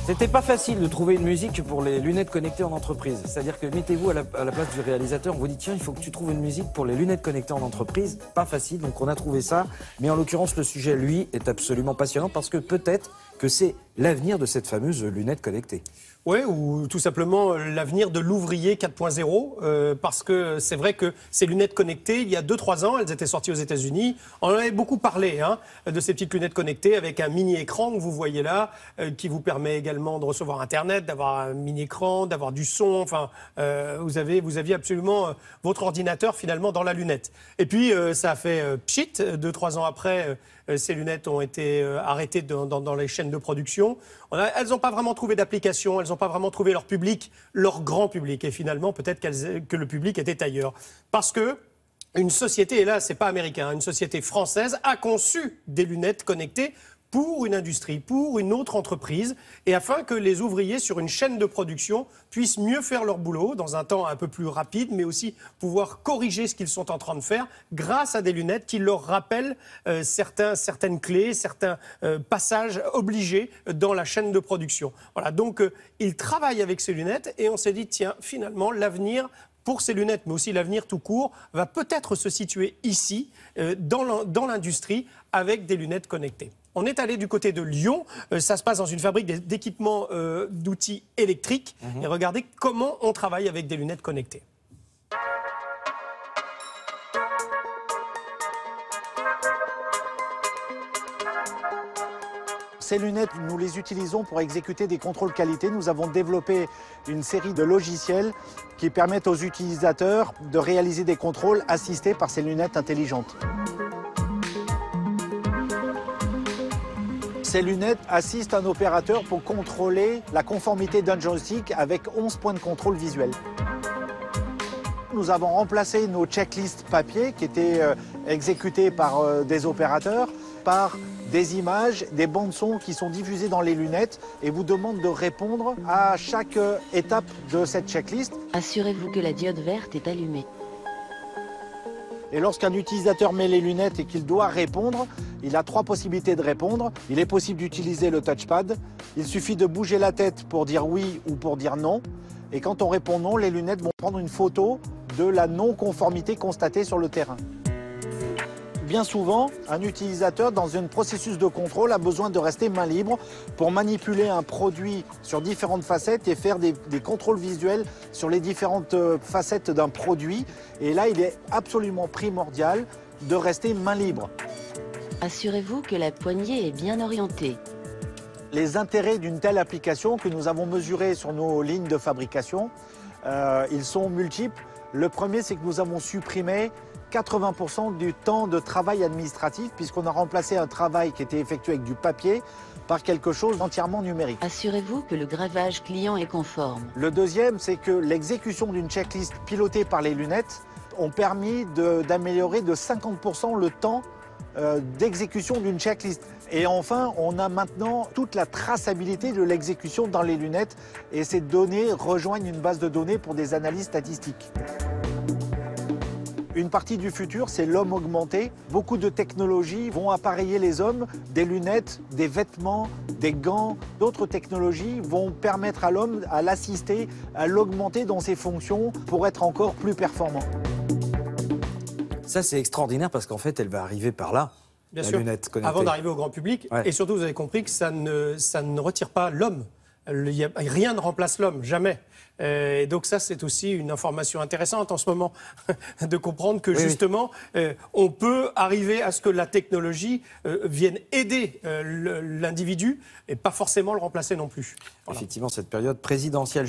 C'était pas facile de trouver une musique pour les lunettes connectées en entreprise. C'est-à-dire que mettez-vous à la place du réalisateur, on vous dit tiens, il faut que tu trouves une musique pour les lunettes connectées en entreprise. Pas facile, donc on a trouvé ça. Mais en l'occurrence, le sujet, lui, est absolument passionnant parce que peut-être que c'est l'avenir de cette fameuse lunette connectée. Oui, ou tout simplement l'avenir de l'ouvrier 4.0, parce que c'est vrai que ces lunettes connectées, il y a 2-3 ans, elles étaient sorties aux États-Unis. On en avait beaucoup parlé, de ces petites lunettes connectées avec un mini-écran que vous voyez là, qui vous permet également de recevoir Internet, d'avoir un mini-écran, d'avoir du son. Enfin, vous aviez absolument votre ordinateur finalement dans la lunette. Et puis, ça a fait pchit, 2-3 ans après. Ces lunettes ont été arrêtées dans les chaînes de production. Elles n'ont pas vraiment trouvé d'application, elles n'ont pas vraiment trouvé leur public, leur grand public. Et finalement, peut-être que le public était ailleurs. Parce que une société, et là, c'est pas américain, une société française a conçu des lunettes connectées pour une industrie, pour une autre entreprise, et afin que les ouvriers sur une chaîne de production puissent mieux faire leur boulot dans un temps un peu plus rapide, mais aussi pouvoir corriger ce qu'ils sont en train de faire grâce à des lunettes qui leur rappellent certaines clés, certains passages obligés dans la chaîne de production. Voilà, donc ils travaillent avec ces lunettes et on s'est dit, tiens, finalement, l'avenir pour ces lunettes, mais aussi l'avenir tout court, va peut-être se situer ici, dans l'industrie, avec des lunettes connectées. On est allé du côté de Lyon, ça se passe dans une fabrique d'équipements d'outils électriques. Et regardez comment on travaille avec des lunettes connectées. Ces lunettes, nous les utilisons pour exécuter des contrôles qualité. Nous avons développé une série de logiciels qui permettent aux utilisateurs de réaliser des contrôles assistés par ces lunettes intelligentes. Ces lunettes assistent un opérateur pour contrôler la conformité d'un joystick avec 11 points de contrôle visuel. Nous avons remplacé nos checklists papier qui étaient exécutées par des opérateurs par des images, des bandes son qui sont diffusées dans les lunettes et vous demandent de répondre à chaque étape de cette checklist. Assurez-vous que la diode verte est allumée. Et lorsqu'un utilisateur met les lunettes et qu'il doit répondre, il a 3 possibilités de répondre. Il est possible d'utiliser le touchpad. Il suffit de bouger la tête pour dire oui ou pour dire non. Et quand on répond non, les lunettes vont prendre une photo de la non-conformité constatée sur le terrain. Bien souvent, un utilisateur dans un processus de contrôle a besoin de rester main libre pour manipuler un produit sur différentes facettes et faire des contrôles visuels sur les différentes facettes d'un produit. Et là, il est absolument primordial de rester main libre. Assurez-vous que la poignée est bien orientée. Les intérêts d'une telle application que nous avons mesurés sur nos lignes de fabrication, ils sont multiples. Le premier, c'est que nous avons supprimé 80% du temps de travail administratif puisqu'on a remplacé un travail qui était effectué avec du papier par quelque chose d'entièrement numérique. Assurez-vous que le gravage client est conforme. Le deuxième, c'est que l'exécution d'une checklist pilotée par les lunettes ont permis d'améliorer de 50% le temps d'exécution d'une checklist. Et enfin, on a maintenant toute la traçabilité de l'exécution dans les lunettes et ces données rejoignent une base de données pour des analyses statistiques. Une partie du futur, c'est l'homme augmenté. Beaucoup de technologies vont appareiller les hommes, des lunettes, des vêtements, des gants. D'autres technologies vont permettre à l'homme, à l'assister, à l'augmenter dans ses fonctions pour être encore plus performant. Ça, c'est extraordinaire parce qu'en fait, elle va arriver par là. Bien la sûr, lunette connectée. avant d'arriver au grand public. Ouais. Et surtout, vous avez compris que ça ne retire pas l'homme. Rien ne remplace l'homme, jamais. Et donc ça, c'est aussi une information intéressante en ce moment, de comprendre que justement, on peut arriver à ce que la technologie vienne aider l'individu et pas forcément le remplacer non plus. Voilà. Effectivement, cette période présidentielle.